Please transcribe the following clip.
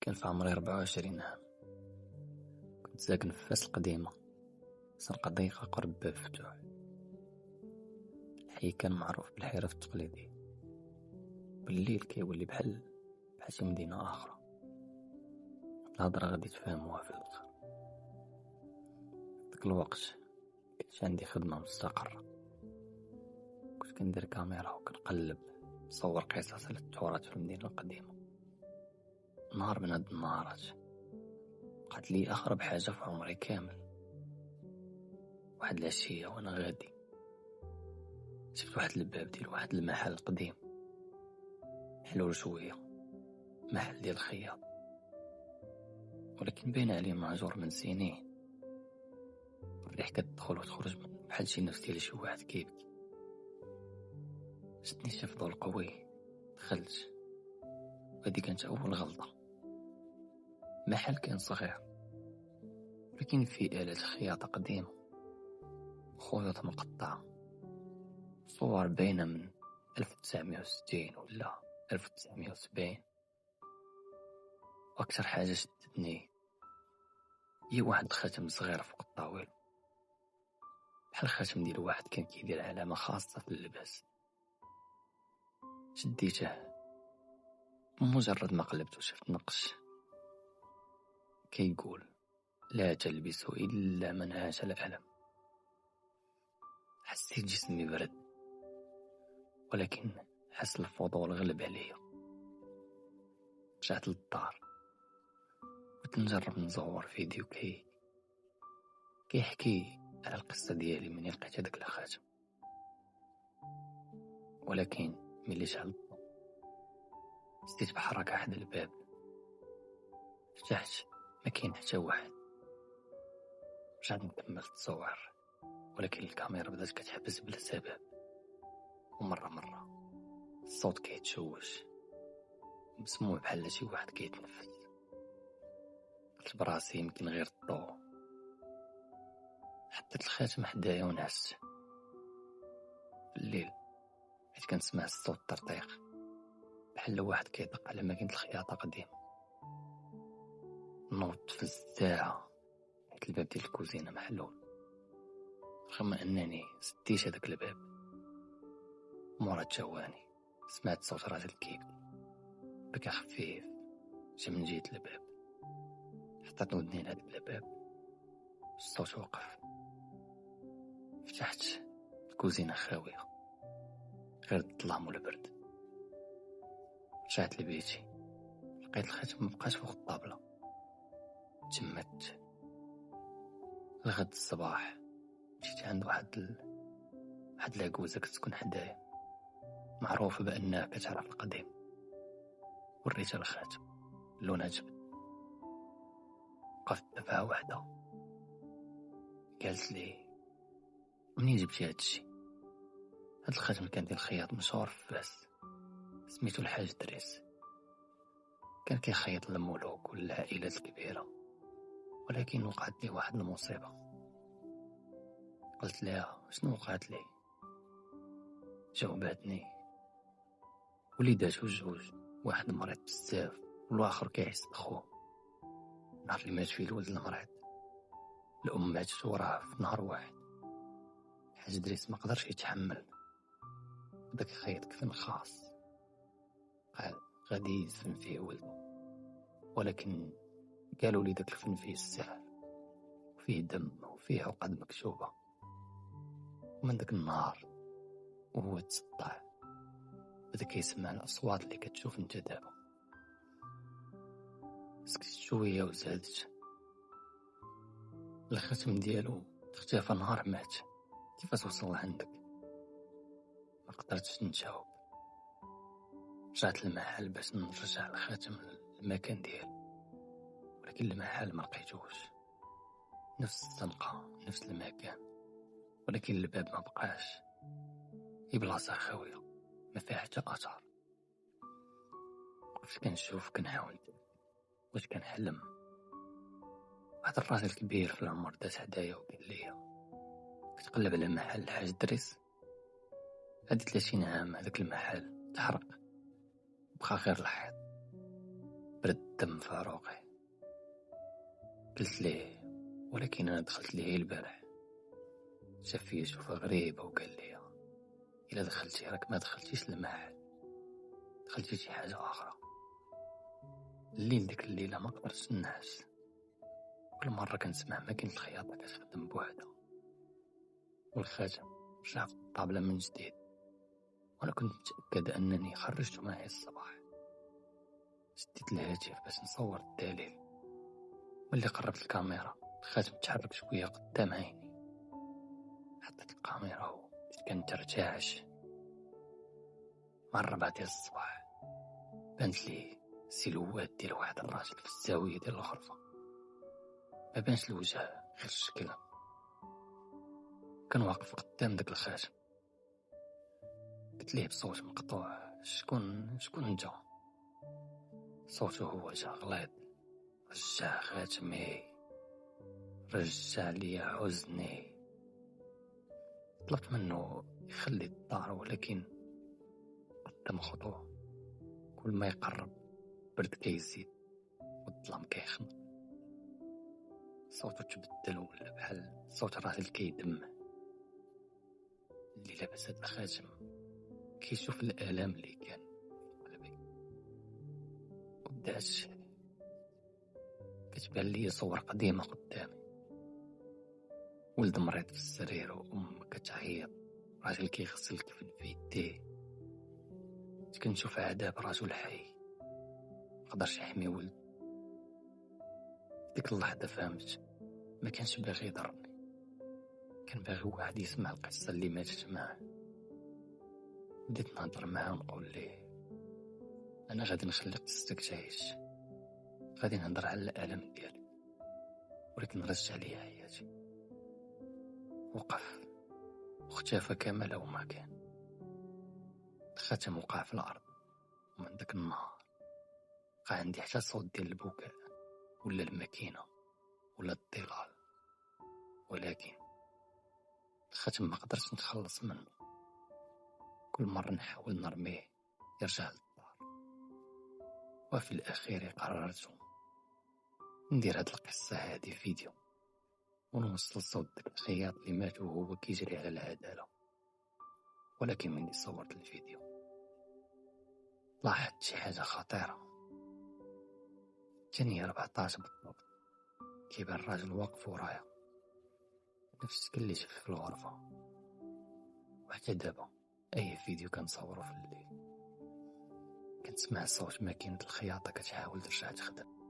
كان في عمري 24 عام. كنت ساكن في فاس القديمة، زنقة ضيقة قرب باب فتوح. الحي كان معروف بالحرف التقليدية، بالليل كيولي بحال شي مدينة أخرى. الهضرة غادي تفهموها في الآخر. داك الوقت كانش عندي خدمة مستقرة، كنت كندير كاميرا وكنقلب نصور قصص على التراث في المدينة القديمة. نهار من هاد النهارات بقات لي أغرب حاجة في عمري كامل. واحد العشية وانا غادي شفت واحد الباب ديال واحد المحل قديم، محلول شوية، محل ديال الخياط، ولكن باين عليه مهجور من سنين. الريح كتدخل وتخرج من بحال شي نفس ديال شي واحد كيبكي. شدني شي فضول قوي، دخلت، وهادي كانت أول غلطة. محل كان صغير ولكن فيه آلات خياطة قديمة، خيوط مقطعة، صور باينة من 1960 ولا 1970. وأكثر حاجة شدتني هي واحد الخاتم صغير فوق الطاولة، بحال الخاتم ديال واحد كان كيدير علامة خاصة في اللباس. شديته، بمجرد ما قلبته شفت نقش كيقول: لا تلبس إلا من عاش الألم. حسيت جسمي برد، ولكن حس الفضول غلب عليا. رجعت للدار، كنت نجرب نصور فيديو كيحكي على القصة ديالي من لقيت هذاك الخاتم. ولكن ملي شعل الضوء حسيت بحركة حدا الباب. فتحت، ما كاين حتى واحد. رجعت نكمل تصور، ولكن الكاميرا بدات كتحبس بلا سبب، ومرة الصوت كيتشوش، مسموع بحال شي واحد كيتنفس. قلت براسي يمكن غير الضوء. حطيت الخاتم حدايا ونعست. في الليل حيت كنسمع الصوت طرطيق، بحال واحد كيدق على ماكينة الخياطة قديمة. نوضت في الساعة حيت الباب ديال الكوزينة محلول، رغم أنني سديت هذاك الباب. مورا ثواني سمعت صوت راجل كيبكي، بكى خفيف جا من جهة الباب. حطيت ودني لهاد الباب، الصوت وقف. فتحت، الكوزينة خاوية، غير الظلام والبرد. رجعت لبيتي، لقيت الخاتم مبقاش فوق الطابلة. تجمدت. لغد الصباح مشيت عند واحد العجوزة كتكون حدايا، معروفة بأنها كتعرف القديم. وريتها الخاتم، اللون عجبني. وقفت دفعة واحدة، قالت لي: منين جبتي هادشي؟ هاد الخاتم كان ديال الخياط مشهور في فاس، سميتو الحاج دريس. كان كيخيط للملوك والعائلات الكبيرة، ولكن وقعت لي واحد المصيبة. قلت لها: شنو وقعت لي؟ جاوباتني: وليداتو جوج، واحد مريض بزاف والاخر كيحس بخوه. نهار اللي مات فيه الولد المريض، الام ماتت وراه في نهار واحد. الحاج دريس ما قدرش يتحمل، بدا كيخيط كفن خاص، قال غادي يدفن فيه ولده. ولكن قالوا لي داك الكفن فيه السحر، وفيه دم وفيه عقد مكتوبة. ومن داك النهار وهو تصدع، بدا كيسمع الأصوات اللي كتشوف انت دابا. سكتت شوية وزادت: الختم ديالو اختفى نهار مات، كيفاش وصل لعندك؟ ما قدرتش نجاوب. رجعت للمحل باش نرجع الخاتم للمكان ديالو، ولكن المحل ما لقيتوش. نفس الزنقة، نفس المكان، ولكن الباب ما بقاش. هي بلاصة خاوية ما فيها حتى أثر. وقفت كنشوف، كنحاول واش كنحلم. واحد الراجل كبير في العمر داز حدايا وقال لي: كتقلب على محل الحاج دريس؟ هادي 30 عام هذاك المحل تحرق، بقى غير الحيط. برد الدم في عروقي. قلت ليه ولكن انا دخلت ليه البارح، شاف فيا شوفة غريبة وقال لي الا دخلتي راك ما دخلتيش المحل، دخلتي شي حاجة اخرى. الليل ديك الليلة ما قدرتش نعس، كل مرة كنسمع ماكينة الخياطة كتخدم بوحدها والخاتم رجع في الطابلة من جديد، وانا كنت متأكد انني خرجت معي الصباح. شديت الهاتف باش نصور الدليل، ملي قربت الكاميرا الخاتم تحرك شوية قدام عيني. حطيت الكاميرا وبديت كنترتعش. مع 4 ديال الصباح بانت لي سيلوات ديال واحد الراجل في الزاوية ديال الغرفة، ما بانش الوجه غير الشكل. كان واقف قدام داك الخاتم. قلت ليه بصوت مقطوع شكون انت؟ صوته هو جا غليظ، رجع خاتمي، رجع لي حزني. طلبت منه يخلي الدار ولكن قدام خطوة، كل ما يقرب برد كيزيد والظلام كيخنق. صوته تبدل ولا بحال صوت راجل كيدمع، اللي لابس هاد الخاتم كيشوف الآلام اللي كان في قلبي. ودات كتبان لي صور قديمة قدامي، ولد مريض في السرير وأم كتعيط، راجل كيغسل الكفن في يديه. كنشوف عذاب رجل حي مقدرش يحمي ولد. ديك اللحظة فهمت ما كانش باغي يضرني، كان باغي واحد يسمع القصة اللي ماتت معاه. بديت نهضر معاه ونقول ليه انا غادي نخلي قصتك تعيش، غادي نهضر على الالم ديالي ولكن نرجع ليا حياتي. وقف واختفى كما لو ما كان. الخاتم وقع في الارض، ومن داك النهار بقى عندي حتى صوت ديال البكاء ولا الماكينة ولا الظلال، ولكن الخاتم ما قدرتش نتخلص منه. كل مرة نحاول نرميه يرجع للدار. وفي الأخير قررت ندير هاد القصة هادي فيديو ونوصل صوت داك الخياط اللي مات وهو كيجري على العدالة. ولكن مني صورت الفيديو لاحظت شي حاجة خطيرة. جاني 14 بالضبط، كيبان راجل واقف ورايا نفس الشكل اللي شفت في الغرفة. وحتى دابا أي فيديو كنصورو في الليل كنسمع صوت ماكينة الخياطة كتحاول ترجع تخدم.